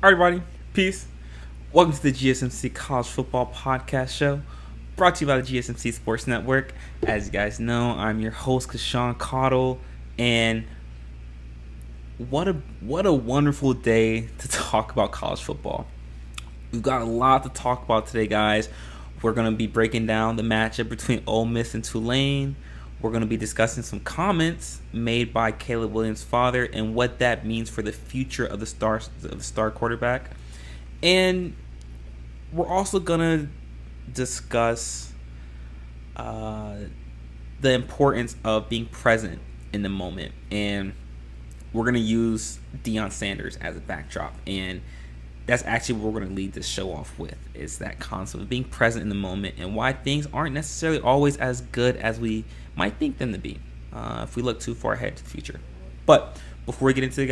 All right, everybody, peace. Welcome to the GSMC College Football Podcast Show, brought to you by the GSMC Sports Network. As you guys know, I'm your host, Casuan Cottle, and what a wonderful day to talk about college football. We've got a lot to talk about today, guys. We're going to be breaking down the matchup between Ole Miss and Tulane. We're going to be discussing some comments made by Caleb Williams' father and what that means for the future of the star quarterback. And we're also going to discuss the importance of being present in the moment. And we're going to use Deion Sanders as a backdrop. And that's actually what we're going to lead this show off with, is that concept of being present in the moment and why things aren't necessarily always as good as we might think them to be if we look too far ahead to the future. But before we get into it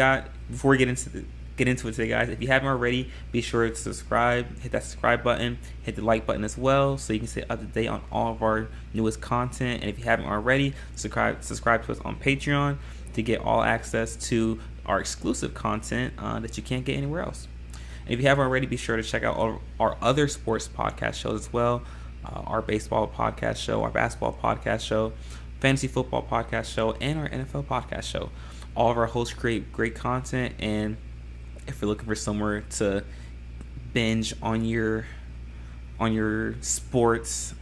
today, guys, if you haven't already, be sure to subscribe, hit that subscribe button, hit the like button as well, so you can stay up to date on all of our newest content. And if you haven't already, subscribe to us on Patreon to get all access to our exclusive content that you can't get anywhere else. And if you haven't already, be sure to check out all our other sports podcast shows as well. Our baseball podcast show, our basketball podcast show, fantasy football podcast show, and our NFL podcast show. All of our hosts create great content, and if you're looking for somewhere to binge on your sports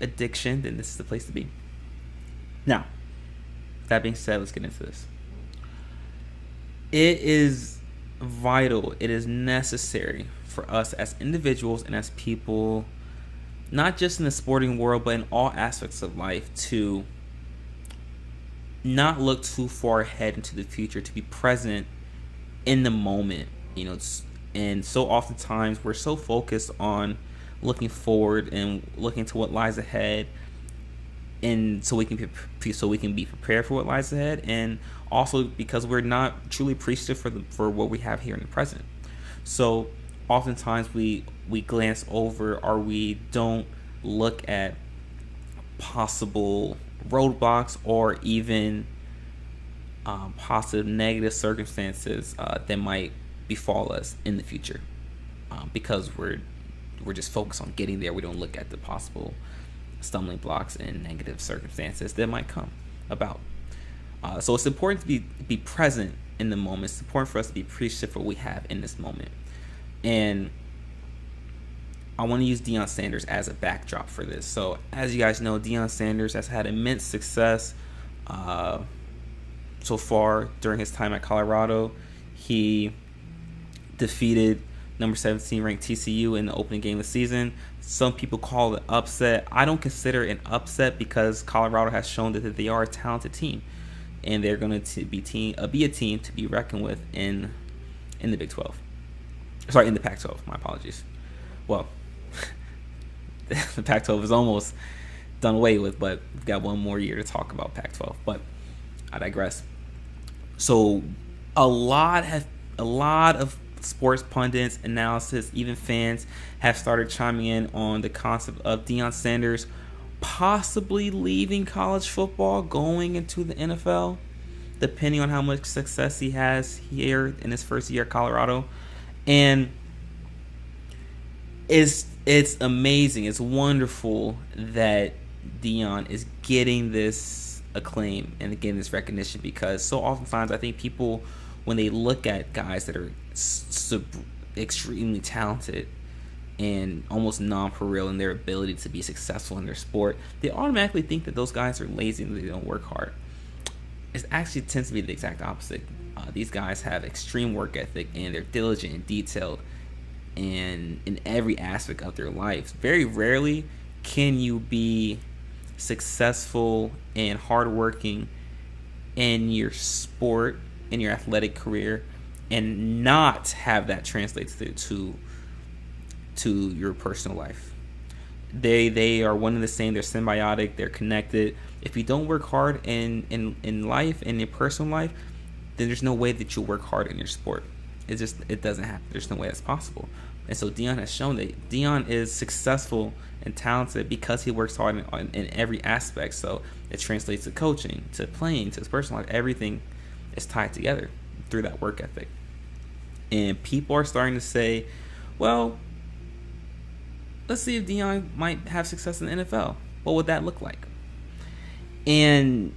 addiction, then this is the place to be. Now, that being said, let's get into this. It is vital, it is necessary for us as individuals and as people, not just in the sporting world, but in all aspects of life, to not look too far ahead into the future, to be present in the moment. And so oftentimes we're so focused on looking forward and looking to what lies ahead, and so we can be prepared for what lies ahead, and also because we're not truly appreciative for what we have here in the present. So oftentimes we glance over, or we don't look at possible roadblocks or even positive negative circumstances that might befall us in the future, because we're just focused on getting there. We don't look at the possible stumbling blocks and negative circumstances that might come about. So it's important to be present in the moment. It's important for us to be appreciative for what we have in this moment. And I want to use Deion Sanders as a backdrop for this. So as you guys know, Deion Sanders has had immense success so far during his time at Colorado. He defeated number 17 ranked TCU in the opening game of the season. Some people call it upset. I don't consider it an upset, because Colorado has shown that they are a talented team, and they're going to be a team to be reckoned with in the Big 12. Sorry, in the Pac-12. My apologies. Well, the Pac-12 is almost done away with, but we've got one more year to talk about Pac-12. But I digress. So a lot of sports pundits, analysis, even fans have started chiming in on the concept of Deion Sanders possibly leaving college football, going into the NFL, depending on how much success he has here in his first year at Colorado. And it's amazing, it's wonderful that Deion is getting this acclaim and getting this recognition, because so oftentimes I think people, when they look at guys that are extremely talented and almost non-pareil in their ability to be successful in their sport, they automatically think that those guys are lazy and they don't work hard. It actually tends to be the exact opposite. These guys have extreme work ethic, and they're diligent and detailed and in every aspect of their lives. Very rarely can you be successful and hardworking in your sport, in your athletic career, and not have that translate to your personal life. They are one and the same. They're symbiotic. They're connected. If you don't work hard in life, in your personal life, then there's no way that you'll work hard in your sport. It doesn't happen. There's no way that's possible. And so Deion has shown that Deion is successful and talented because he works hard in every aspect. So it translates to coaching, to playing, to his personal life. Everything is tied together through that work ethic. And people are starting to say, well, let's see if Deion might have success in the NFL. What would that look like? And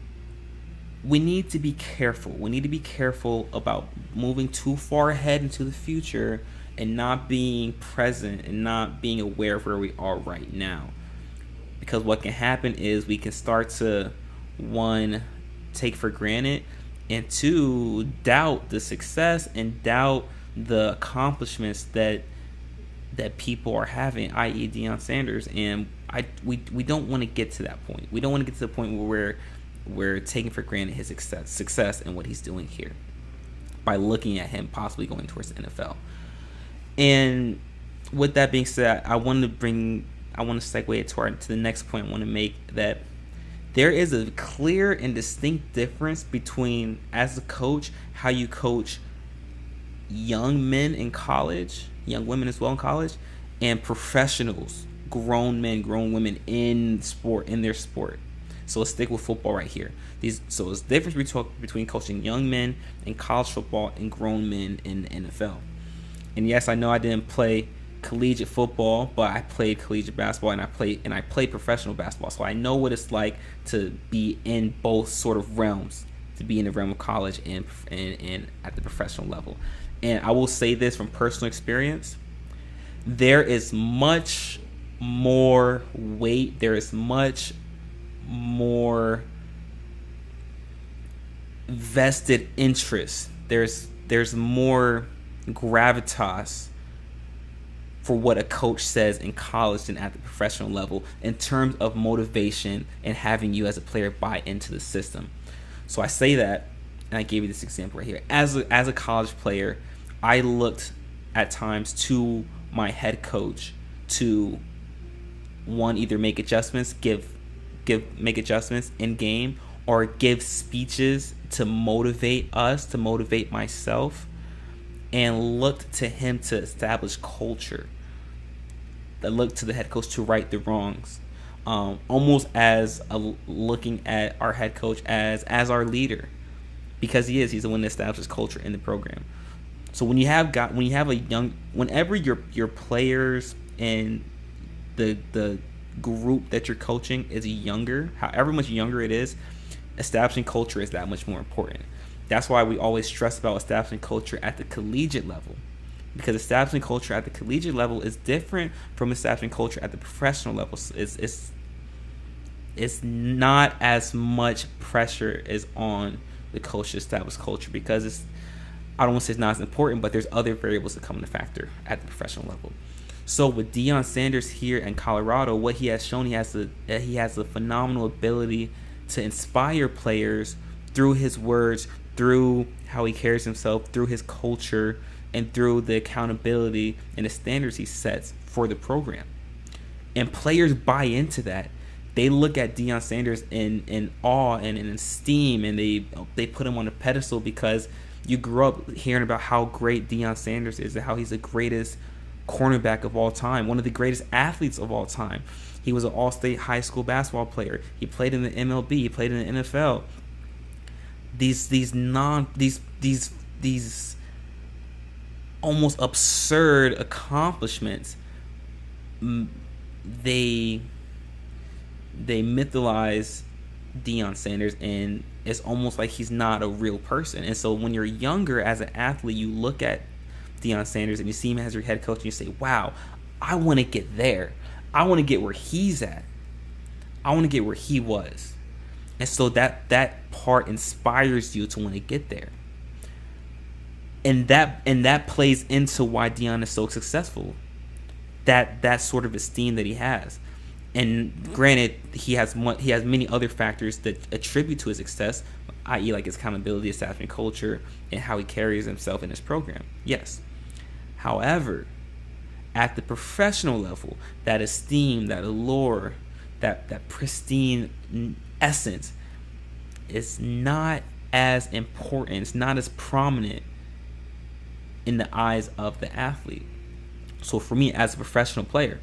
we need to be careful. We need to be careful about moving too far ahead into the future and not being present and not being aware of where we are right now. Because what can happen is we can start to, one, take for granted, and two, doubt the success and doubt the accomplishments that people are having, i.e. Deion Sanders. And we don't want to get to that point. We don't want to get to the point where we're taking for granted his success and what he's doing here by looking at him possibly going towards the NFL. And with that being said, I want to segue it to the next point I want to make, that there is a clear and distinct difference between, as a coach, how you coach young men in college, young women as well in college, and professionals, grown men, grown women in their sport. So let's stick with football right here. So there's a difference between coaching young men in college football and grown men in the NFL. And yes, I know I didn't play collegiate football, but I played collegiate basketball and I played professional basketball. So I know what it's like to be in both sort of realms, to be in the realm of college and at the professional level. And I will say this from personal experience: there is much more weight, there is much more vested interest, there's more gravitas for what a coach says in college than at the professional level in terms of motivation and having you as a player buy into the system. So I say that, and I gave you this example right here. As a college player, I looked at times to my head coach to, one, either make adjustments, make adjustments in game, or give speeches to motivate us, to motivate myself, and looked to him to establish culture. That looked to the head coach to right the wrongs, almost as looking at our head coach as our leader, because he's the one that establishes culture in the program. So whenever your players and the group that you're coaching is younger, however much younger it is, establishing culture is that much more important. That's why we always stress about establishing culture at the collegiate level, because establishing culture at the collegiate level is different from establishing culture at the professional level. It's not as much pressure is on the coach to establish culture, because I don't want to say it's not as important, but there's other variables that come into factor at the professional level. So with Deion Sanders here in Colorado, what he has shown, he has a phenomenal ability to inspire players through his words, through how he carries himself, through his culture, and through the accountability and the standards he sets for the program. And players buy into that. They look at Deion Sanders in awe and in esteem, and they put him on a pedestal because you grew up hearing about how great Deion Sanders is and how he's the greatest cornerback of all time, one of the greatest athletes of all time. He was an all-state high school basketball player. He played in the MLB. He played in the NFL. These almost absurd accomplishments, they mythologize Deion Sanders, and it's almost like he's not a real person. And so when you're younger as an athlete, you look at Deion Sanders and you see him as your head coach and you say, wow, I want to get there. I want to get where he's at. I want to get where he was. And so that part inspires you to want to get there. And that plays into why Deion is so successful. That sort of esteem that he has. And granted, he has many other factors that attribute to his success, i.e. like his accountability, establishment culture, and how he carries himself in his program. Yes. However, at the professional level, that esteem, that allure, that pristine essence is not as important, it's not as prominent in the eyes of the athlete. So for me, as a professional player,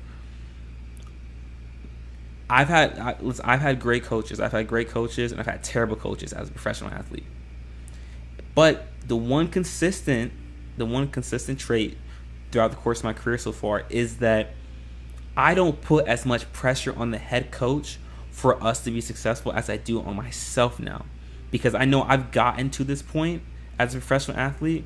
I've had great coaches. I've had great coaches, and I've had terrible coaches as a professional athlete. But the one consistent consistent trait throughout the course of my career so far is that I don't put as much pressure on the head coach for us to be successful as I do on myself now, because I know I've gotten to this point as a professional athlete.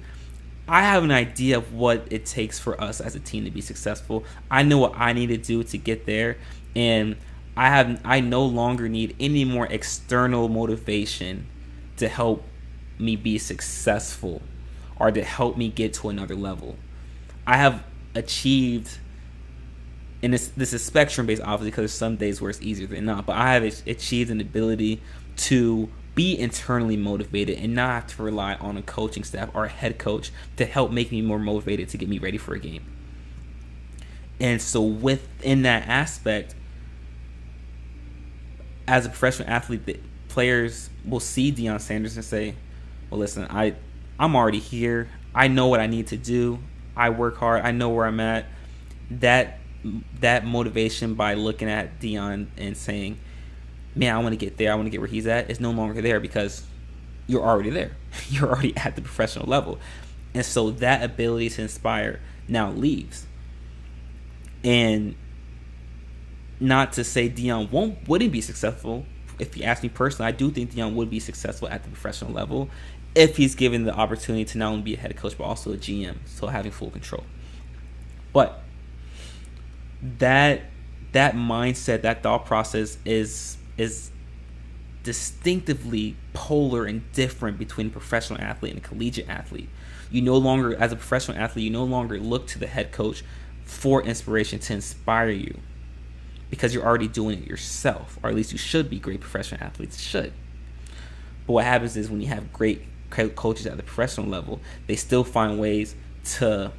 I have an idea of what it takes for us as a team to be successful. I know what I need to do to get there, and I no longer need any more external motivation to help me be successful or to help me get to another level. I have achieved, and this is spectrum based, obviously, because there's some days where it's easier than not, but I have achieved an ability to be internally motivated and not have to rely on a coaching staff or a head coach to help make me more motivated to get me ready for a game. And so within that aspect, as a professional athlete, the players will see Deion Sanders and say, well, listen, I'm already here. I know what I need to do. I work hard. I know where I'm at. That motivation by looking at Deion and saying, man, I want to get there, I want to get where he's at, is no longer there because you're already there. You're already at the professional level. And so that ability to inspire now leaves. And not to say Deion wouldn't be successful. If you ask me personally, I do think Deion would be successful at the professional level if he's given the opportunity to not only be a head coach but also a GM, so having full control. But that mindset, that thought process is distinctively polar and different between a professional athlete and a collegiate athlete. You no longer, as a professional athlete, you no longer look to the head coach for inspiration to inspire you, because you're already doing it yourself, or at least you should be. Great professional athletes should. But what happens is when you have great coaches at the professional level, they still find ways to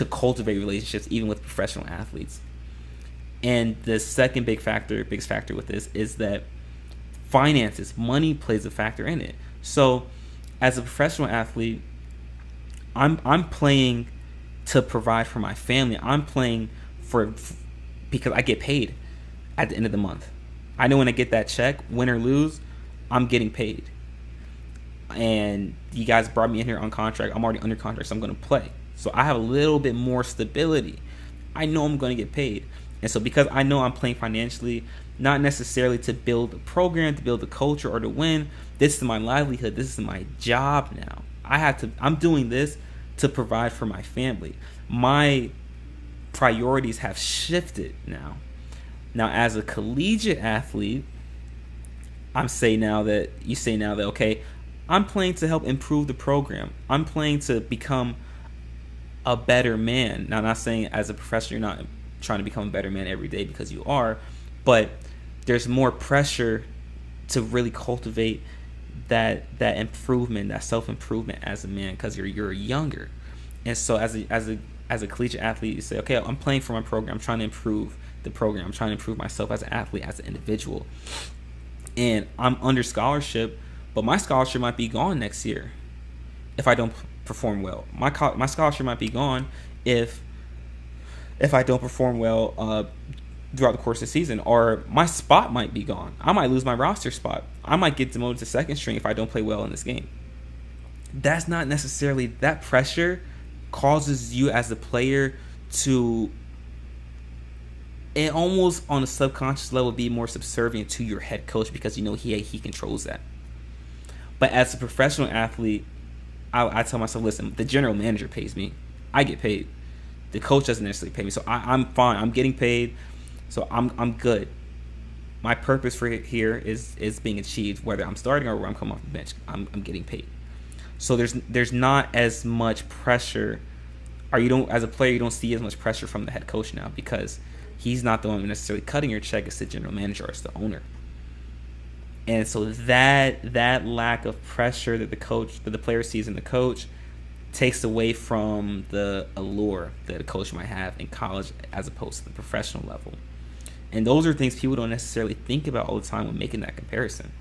cultivate relationships even with professional athletes. And the second biggest factor with this is that finances, money plays a factor in it. So as a professional athlete, I'm playing to provide for my family. I'm playing because I get paid at the end of the month. I know when I get that check, win or lose, I'm getting paid. And you guys brought me in here on contract. I'm already under contract, so I'm going to play. So I have a little bit more stability. I know I'm going to get paid. And so because I know I'm playing financially, not necessarily to build a program, to build a culture, or to win, this is my livelihood. This is my job now. I'm doing this to provide for my family. My priorities have shifted now. Now, as a collegiate athlete, you say now that, okay, I'm playing to help improve the program. I'm playing to become a better man. Now, I'm not saying as a professional you're not trying to become a better man every day, because you are, but there's more pressure to really cultivate that improvement, that self-improvement as a man, because you're younger. And so as a collegiate athlete, you say, okay, I'm playing for my program. I'm trying to improve the program. I'm trying to improve myself as an athlete, as an individual. And I'm under scholarship, but my scholarship might be gone next year if I don't perform well. My scholarship might be gone if I don't perform well throughout the course of the season, or my spot might be gone. I might lose my roster spot. I might get demoted to second string if I don't play well in this game. That's not necessarily, that pressure causes you as a player to, and almost on a subconscious level, be more subservient to your head coach, because you know he controls that. But as a professional athlete, I tell myself, listen, the general manager pays me. I get paid. The coach doesn't necessarily pay me, so I'm fine. I'm getting paid, so I'm good. My purpose for here is being achieved, whether I'm starting or where I'm coming off the bench. I'm getting paid. So there's not as much pressure, or as a player, you don't see as much pressure from the head coach now, because he's not the one necessarily cutting your check. It's the general manager, or it's the owner. And so that lack of pressure that the player sees in the coach takes away from the allure that a coach might have in college as opposed to the professional level. And those are things people don't necessarily think about all the time when making that comparison.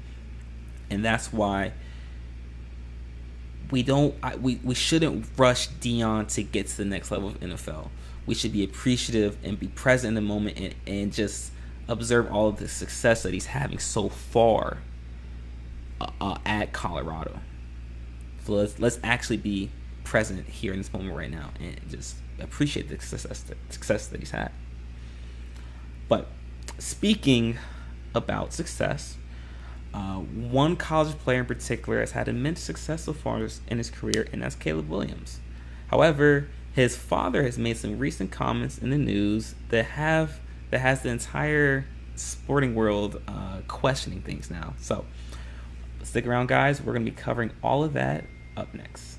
And that's why we shouldn't rush Deion to get to the next level of NFL. We should be appreciative and be present in the moment and just observe all of the success that he's having so far at Colorado. So let's actually be present here in this moment right now and just appreciate the success that he's had. But speaking about success, one college player in particular has had immense success so far in his career, and that's Caleb Williams. However, his father has made some recent comments in the news that has the entire sporting world questioning things now. So stick around, guys. We're going to be covering all of that up next.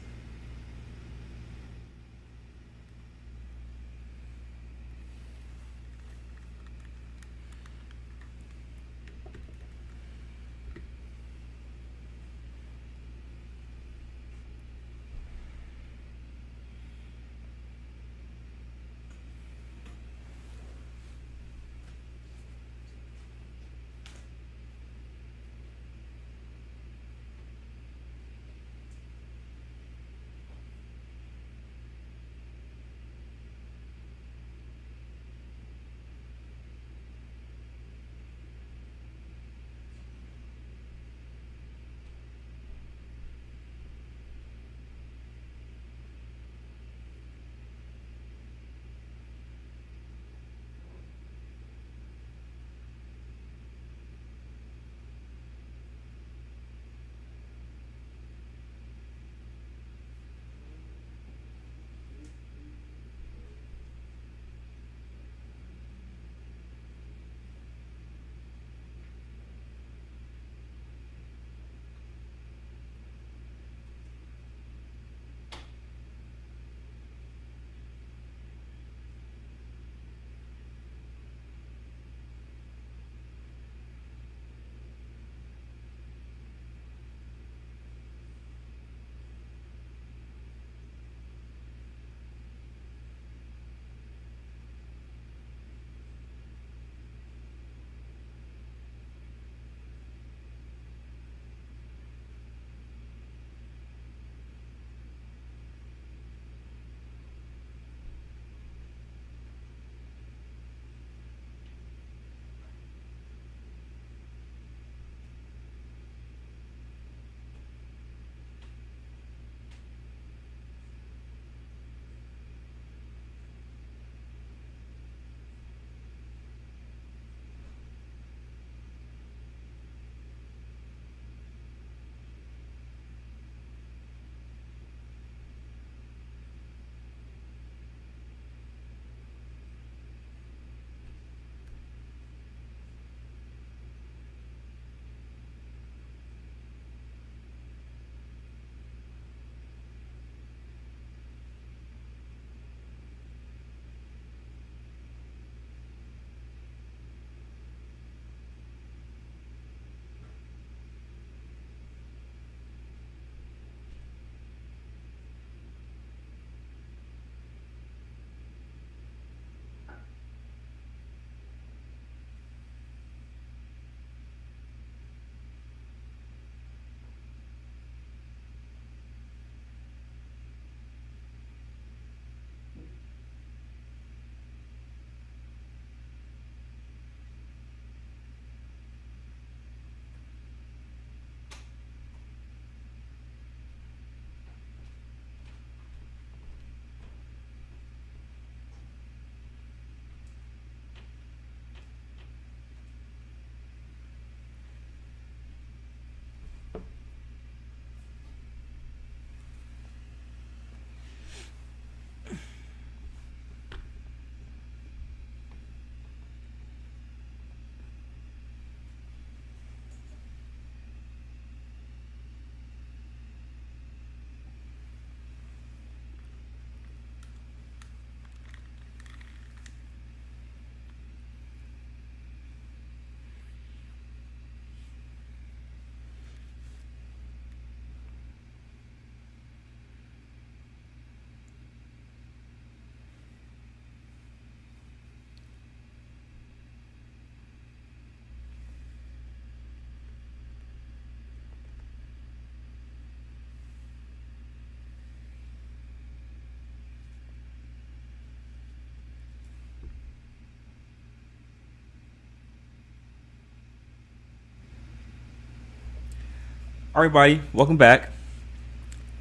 All right, everybody, welcome back.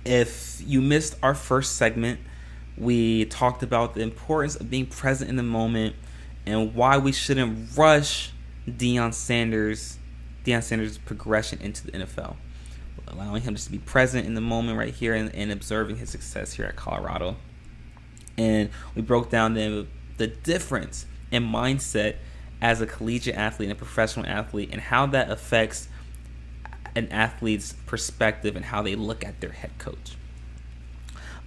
If you missed our first segment, we talked about the importance of being present in the moment and why we shouldn't rush Deion Sanders' progression into the NFL, allowing him just to be present in the moment right here and observing his success here at Colorado. And we broke down the difference in mindset as a collegiate athlete and a professional athlete, and how that affects an athlete's perspective and how they look at their head coach.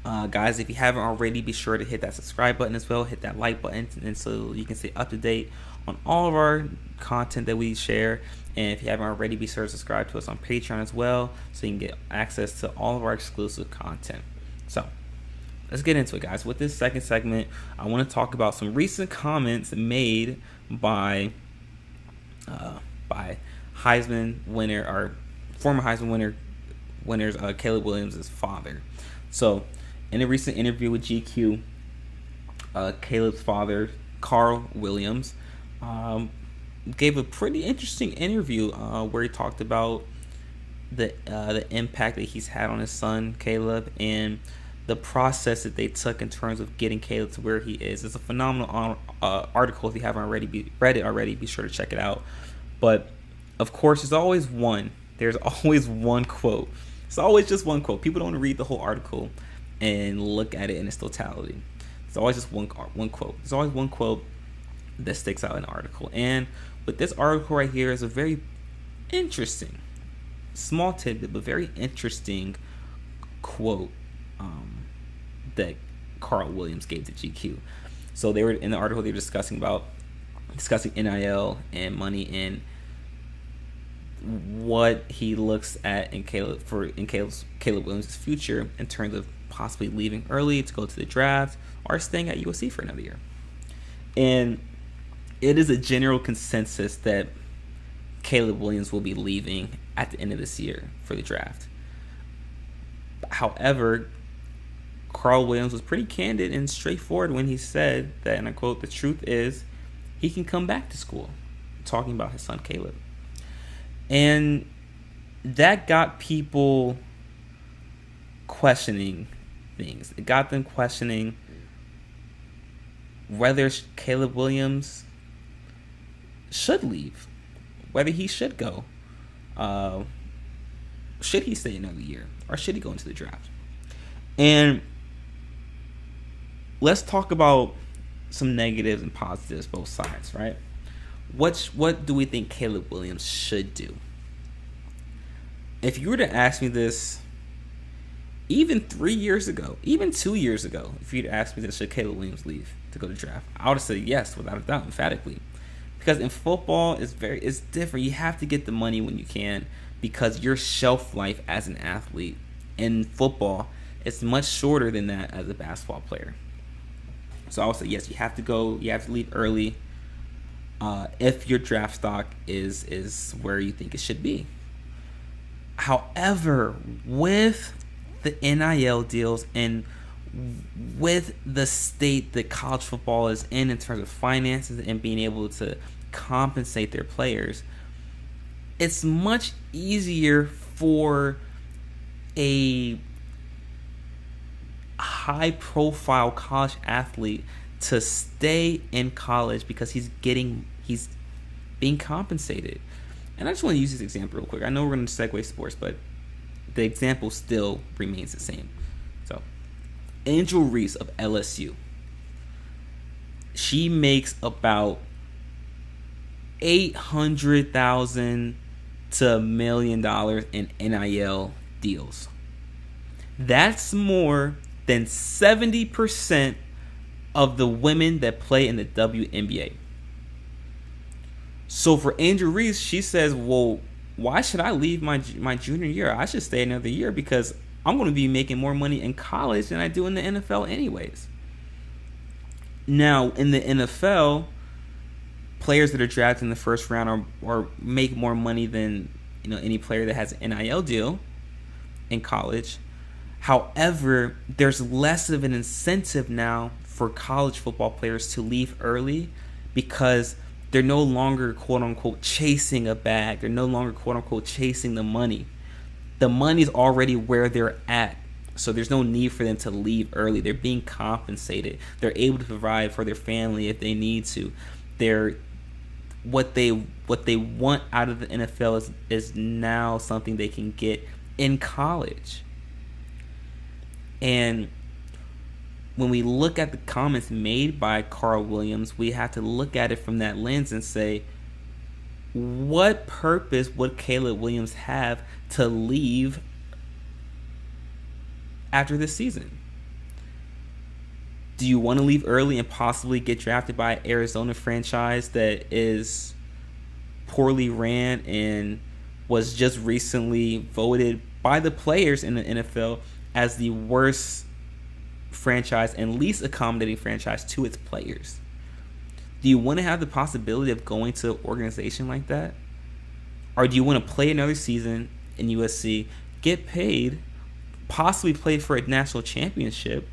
Guys, if you haven't already, be sure to hit that subscribe button as well, hit that like button, and so you can stay up to date on all of our content that we share. And if you haven't already, be sure to subscribe to us on Patreon as well, so you can get access to all of our exclusive content. So let's get into it, guys. With this second segment, I want to talk about some recent comments made by Heisman winner, or former Heisman winners Caleb Williams' father. So in a recent interview with GQ, Caleb's father, Carl Williams, gave a pretty interesting interview where he talked about the impact that he's had on his son Caleb and the process that they took in terms of getting Caleb to where he is. It's a phenomenal article. If you haven't already read it already, be sure to check it out. But of course, there's always one quote. It's always just one quote. People don't read the whole article and look at it in its totality. It's always just one quote. There's always one quote that sticks out in the article. And with this article right here is a very interesting, small tidbit, but very interesting quote that Carl Williams gave to GQ. So they were in the article, they were discussing NIL and money and what he looks at in Caleb Williams' future in terms of possibly leaving early to go to the draft or staying at USC for another year. And it is a general consensus that Caleb Williams will be leaving at the end of this year for the draft. However, Carl Williams was pretty candid and straightforward when he said that, and I quote, "The truth is he can come back to school," talking about his son Caleb. And that got people questioning things. It got them questioning whether Caleb Williams should leave, whether he should go. Should he stay another year, or should he go into the draft? And let's talk about some negatives and positives, both sides, right? What do we think Caleb Williams should do? If you were to ask me this even 3 years ago, even 2 years ago, if you'd asked me this, should Caleb Williams leave to go to draft, I would have said yes, without a doubt, emphatically. Because in football, it's different. You have to get the money when you can, because your shelf life as an athlete in football is much shorter than that as a basketball player. So I would say yes, you have to go. You have to leave early if your draft stock is where you think it should be. However, with the NIL deals and with the state that college football is in terms of finances and being able to compensate their players, it's much easier for a high-profile college athlete to stay in college because he's being compensated. And I just want to use this example real quick. I know we're going to segue sports, but the example still remains the same. So, Angel Reese of LSU, she makes about $800,000 to $1 million in NIL deals. That's more than 70% of the women that play in the WNBA. So for Angel Reese, she says, well, why should I leave my junior year? I should stay another year because I'm going to be making more money in college than I do in the NFL anyways. Now, in the NFL, players that are drafted in the first round or make more money than any player that has an NIL deal in college. However, there's less of an incentive now for college football players to leave early because they're no longer, quote-unquote, chasing a bag. They're no longer, quote-unquote, chasing the money. The money's already where they're at. So there's no need for them to leave early. They're being compensated. They're able to provide for their family if they need to. They're what they want out of the NFL is now something they can get in college. And when we look at the comments made by Carl Williams, we have to look at it from that lens and say, what purpose would Caleb Williams have to leave after this season? Do you want to leave early and possibly get drafted by an Arizona franchise that is poorly ran and was just recently voted by the players in the NFL as the worst franchise and least accommodating franchise to its players? Do you want to have the possibility of going to an organization like that? Or do you want to play another season in USC, get paid, possibly play for a national championship,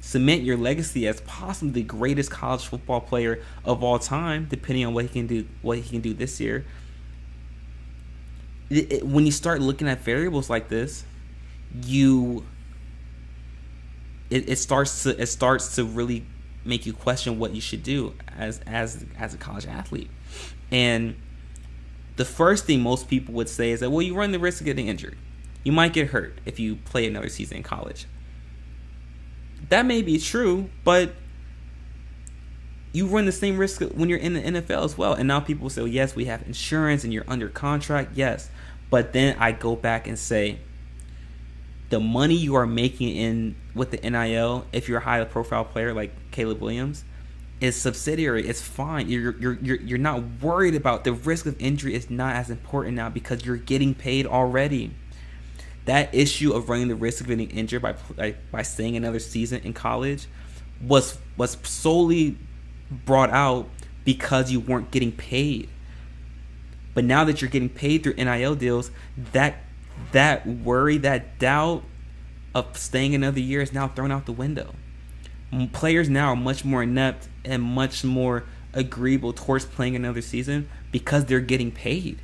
cement your legacy as possibly the greatest college football player of all time, depending on what he can do this year? When you start looking at variables like this, it starts to really make you question what you should do as a college athlete. And the first thing most people would say is that, well, you run the risk of getting injured. You might get hurt if you play another season in college. That may be true, but you run the same risk when you're in the NFL as well. And now people say, well, yes, we have insurance and you're under contract. Yes. But then I go back and say, the money you are making in with the NIL, if you're a high profile player like Caleb Williams, is subsidiary. It's fine. You're not worried about the risk of injury. Is not as important now because you're getting paid already. That issue of running the risk of getting injured by staying another season in college was solely brought out because you weren't getting paid. But now that you're getting paid through NIL deals, that worry, that doubt of staying another year is now thrown out the window. Players now are much more inept and much more agreeable towards playing another season because they're getting paid.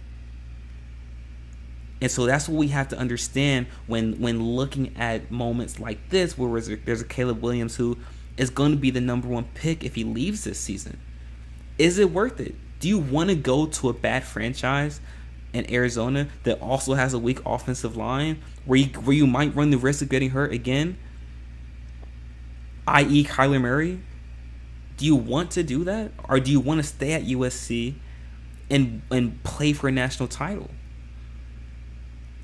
And so that's what we have to understand when looking at moments like this, where there's a Caleb Williams who is going to be the number one pick if he leaves this season. Is it worth it? Do you want to go to a bad franchise in Arizona that also has a weak offensive line, where you might run the risk of getting hurt again, i.e. Kyler Murray? Do you want to do that? Or do you want to stay at USC and play for a national title?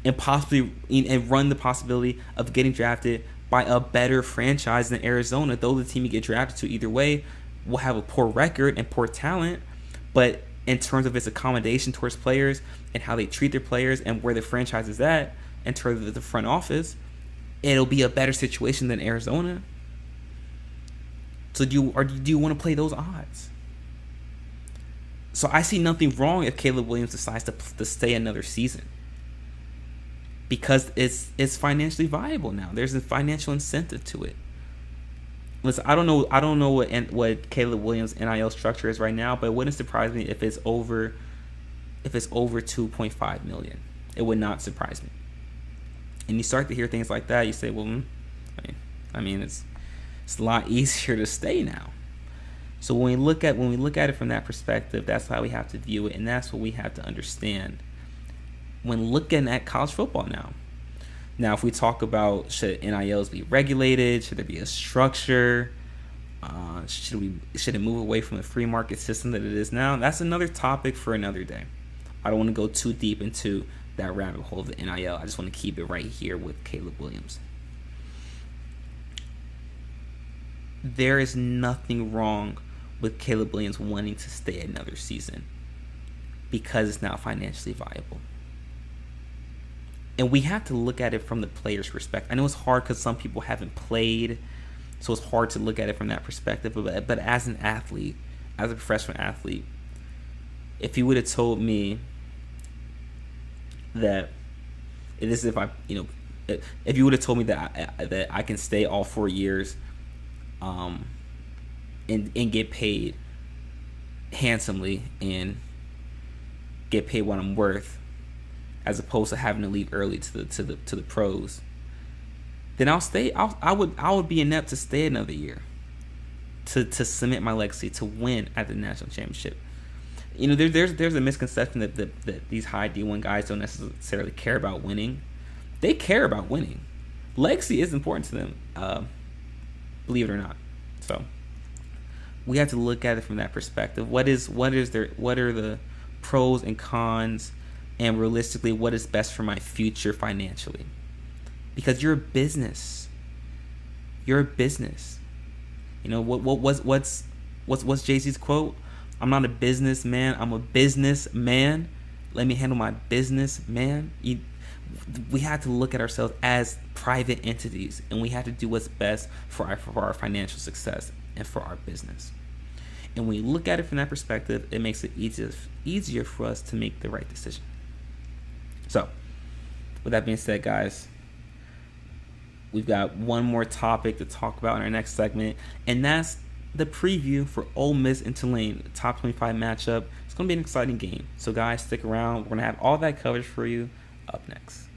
And possibly and run the possibility of getting drafted by a better franchise than Arizona, though the team you get drafted to either way will have a poor record and poor talent, but in terms of its accommodation towards players and how they treat their players and where the franchise is at in terms of the front office, it'll be a better situation than Arizona. So do you want to play those odds? So I see nothing wrong if Caleb Williams decides to stay another season, because it's financially viable now. There's a financial incentive to it. Listen, I don't know what Caleb Williams' NIL structure is right now, but it wouldn't surprise me if it's over $2.5 million. It would not surprise me. And you start to hear things like that, you say, well, I mean, it's a lot easier to stay now. So when we look at it from that perspective, that's how we have to view it, and that's what we have to understand when looking at college football now. Now, if we talk about should NILs be regulated, should there be a structure, should it move away from the free market system that it is now, that's another topic for another day. I don't want to go too deep into that rabbit hole of the NIL. I just want to keep it right here with Caleb Williams. There is nothing wrong with Caleb Williams wanting to stay another season because it's now financially viable. And we have to look at it from the player's perspective. I know it's hard because some people haven't played, so it's hard to look at it from that perspective. But as an athlete, as a professional athlete, if you would have told me that it is if you would have told me that I can stay all 4 years, and get paid handsomely and get paid what I'm worth, as opposed to having to leave early to the pros, then I'll stay. I would be inept to stay another year to cement my legacy to win at the national championship. There's a misconception that these high D1 guys don't necessarily care about winning. They care about winning. Legacy is important to them, believe it or not. So we have to look at it from that perspective. What are the pros and cons, and realistically, what is best for my future financially? Because you're a business. You're a business. What's Jay-Z's quote? I'm not a businessman. I'm a businessman. Let me handle my business, man. We have to look at ourselves as private entities, and we have to do what's best for our financial success and for our business. And when we look at it from that perspective, it makes it easier for us to make the right decision. So, with that being said, guys, we've got one more topic to talk about in our next segment, and that's the preview for Ole Miss and Tulane, the top 25 matchup. It's going to be an exciting game. So, guys, stick around. We're going to have all that coverage for you up next.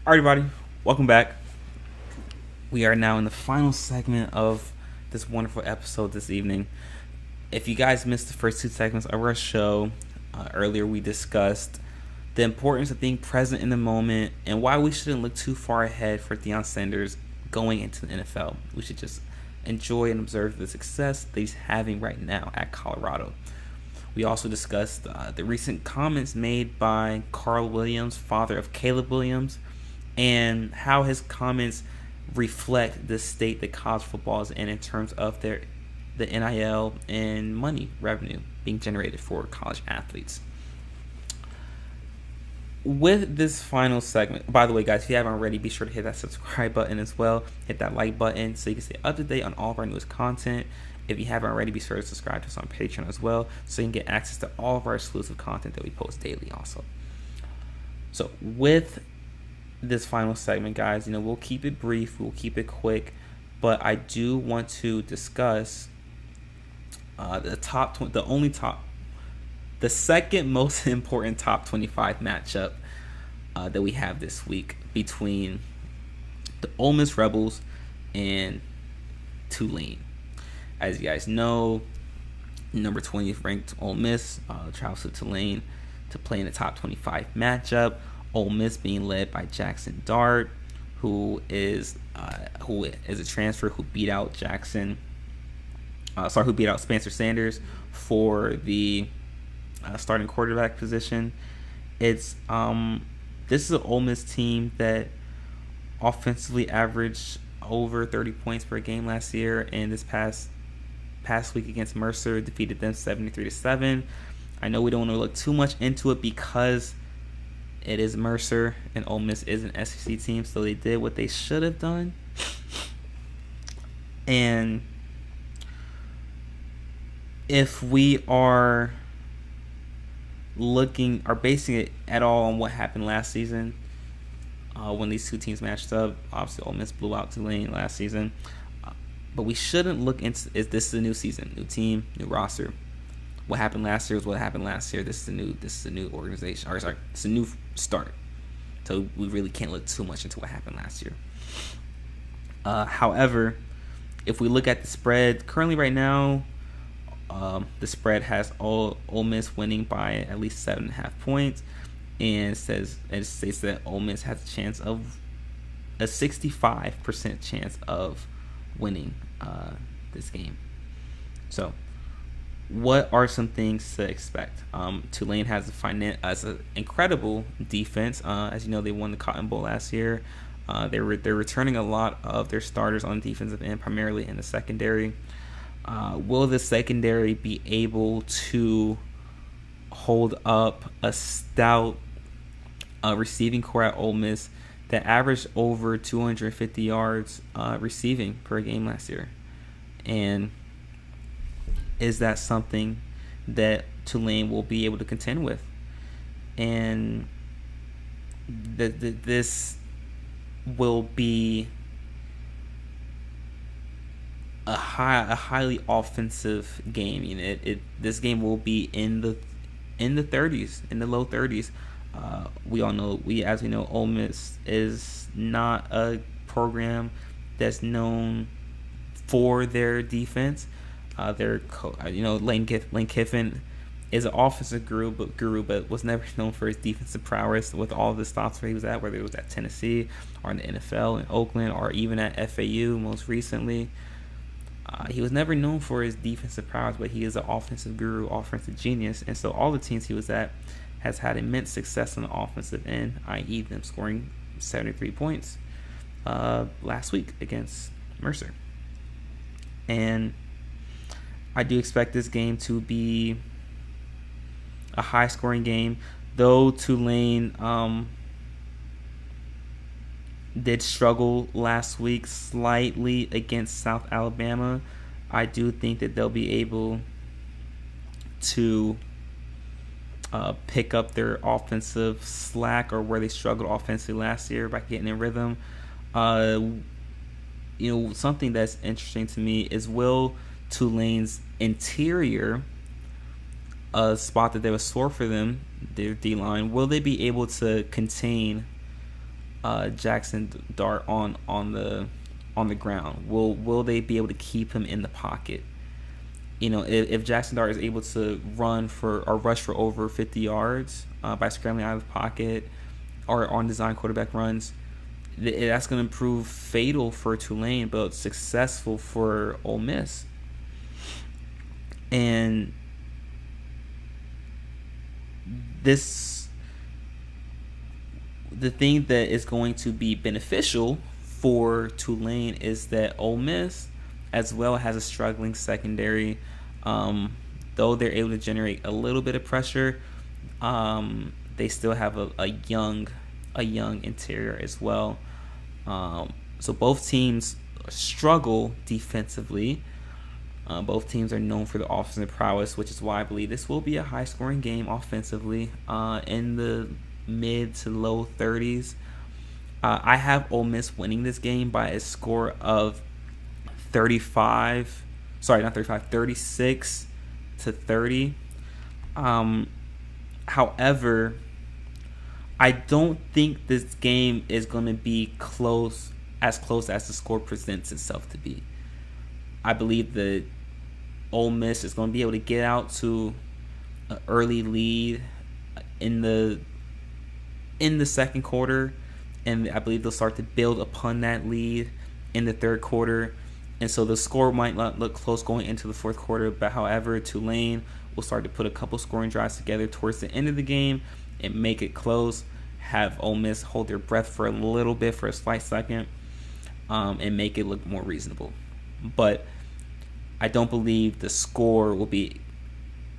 Alright, everybody, welcome back. We are now in the final segment of this wonderful episode this evening. If you guys missed the first two segments of our show, earlier we discussed the importance of being present in the moment and why we shouldn't look too far ahead for Deion Sanders going into the NFL. We should just enjoy and observe the success that he's having right now at Colorado. We also discussed the recent comments made by Carl Williams, father of Caleb Williams, and how his comments reflect the state that college football is in terms of the NIL and money revenue being generated for college athletes. With this final segment, by the way, guys, if you haven't already, be sure to hit that subscribe button as well. Hit that like button so you can stay up to date on all of our newest content. If you haven't already, be sure to subscribe to us on Patreon as well so you can get access to all of our exclusive content that we post daily also. So with this final segment, guys, we'll keep it brief, we'll keep it quick, but I do want to discuss the second most important top 25 matchup that we have this week between the Ole Miss Rebels and Tulane. As you guys know, number 20th ranked Ole Miss travels to Tulane to play in the top 25 matchup. Ole Miss being led by Jackson Dart, who is a transfer who beat out Spencer Sanders for the starting quarterback position. This is an Ole Miss team that offensively averaged over 30 points per game last year, and this past week against Mercer defeated them 73-7. I know we don't want to look too much into it because it is Mercer and Ole Miss is an SEC team, so they did what they should have done. And if we are basing it at all on what happened last season, when these two teams matched up, obviously Ole Miss blew out Tulane last season. But we shouldn't look into this is a new season, new team, new roster. What happened last year is what happened last year. This is a new organization. It's a new start. So we really can't look too much into what happened last year. However, if we look at the spread currently right now, the spread has Ole Miss winning by at least 7.5 points, and it states that Ole Miss has a 65% chance of winning this game. So, what are some things to expect? Tulane has an incredible defense. As you know, they won the Cotton Bowl last year. They're returning a lot of their starters on the defensive end, primarily in the secondary. Will the secondary be able to hold up a stout receiving core at Ole Miss that averaged over 250 yards receiving per game last year? And is that something that Tulane will be able to contend with? And this will be a highly offensive game. This game will be in the 30s, in the low 30s. As we know, Ole Miss is not a program that's known for their defense. Lane Kiffin is an offensive guru, but was never known for his defensive prowess with all the stops where he was at, whether it was at Tennessee or in the NFL in Oakland or even at FAU most recently. He was never known for his defensive prowess, but he is an offensive guru, offensive genius, and so all the teams he was at has had immense success on the offensive end, i.e. them scoring 73 points last week against Mercer. And I do expect this game to be a high-scoring game, though Tulane did struggle last week slightly against South Alabama. I do think that they'll be able to pick up their offensive slack or where they struggled offensively last year by getting in rhythm. Something that's interesting to me is, will Tulane's interior, a spot that they was sore for them, their D-line, will they be able to contain Jackson Dart on the ground? Will they be able to keep him in the pocket? If Jackson Dart is able to run for or rush for over 50 yards by scrambling out of the pocket or on design quarterback runs, that's going to prove fatal for Tulane, but successful for Ole Miss. And the thing that is going to be beneficial for Tulane is that Ole Miss as well has a struggling secondary. Though they're able to generate a little bit of pressure, they still have a young interior as well. So both teams struggle defensively. Both teams are known for the offensive prowess, which is why I believe this will be a high-scoring game offensively, in the mid to low 30s. I have Ole Miss winning this game by a score of 36 to 30. However, I don't think this game is going to be close as the score presents itself to be. I believe that Ole Miss is going to be able to get out to an early lead in the second quarter, and I believe they'll start to build upon that lead in the third quarter. And so the score might not look close going into the fourth quarter, but however, Tulane will start to put a couple scoring drives together towards the end of the game and make it close, have Ole Miss hold their breath for a little bit, for a slight second, and make it look more reasonable. But I don't believe the score will be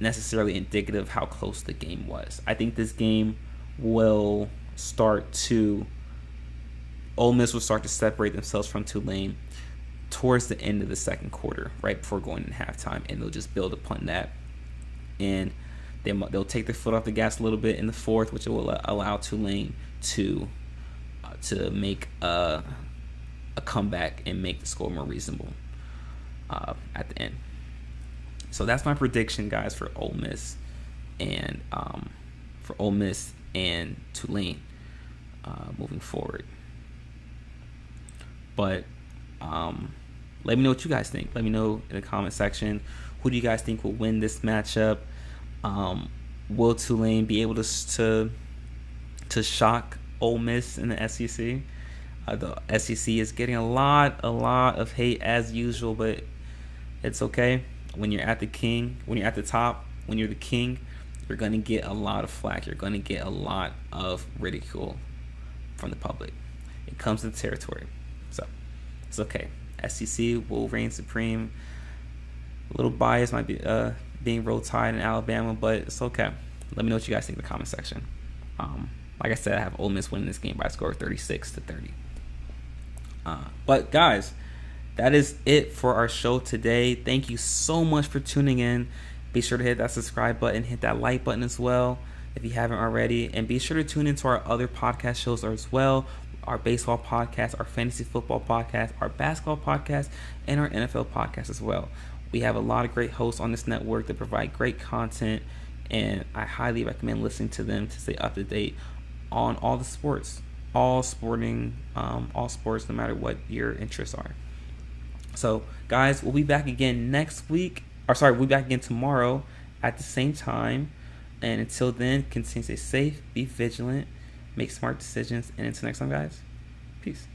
necessarily indicative of how close the game was. I think this game will Ole Miss will start to separate themselves from Tulane towards the end of the second quarter, right before going in halftime, and they'll just build upon that. And they'll take their foot off the gas a little bit in the fourth, which will allow Tulane to make a comeback and make the score more reasonable at the end. So that's my prediction, guys, for Ole Miss and Tulane moving forward. But let me know what you guys think. Let me know in the comment section. Who do you guys think will win this matchup? Will Tulane be able to shock Ole Miss in the SEC? The SEC is getting a lot of hate as usual, but it's okay. When you're at the top, when you're the king, you're going to get a lot of flack. You're going to get a lot of ridicule from the public. It comes to the territory. So it's okay. SEC will reign supreme. A little bias might be being Roll Tide in Alabama, but it's okay. Let me know what you guys think in the comment section. Like I said, I have Ole Miss winning this game by a score of 36 to 30. But guys, that is it for our show today. Thank you so much for tuning in. Be sure to hit that subscribe button, hit that like button as well if you haven't already, and be sure to tune into our other podcast shows as well. Our baseball podcast, our fantasy football podcast, our basketball podcast, and our NFL podcast as well. We have a lot of great hosts on this network that provide great content, and I highly recommend listening to them to stay up to date on all the sports, all sports, no matter what your interests are. So, guys, we'll be back again we'll be back again tomorrow at the same time. And until then, continue to stay safe, be vigilant, make smart decisions, and until next time, guys, peace.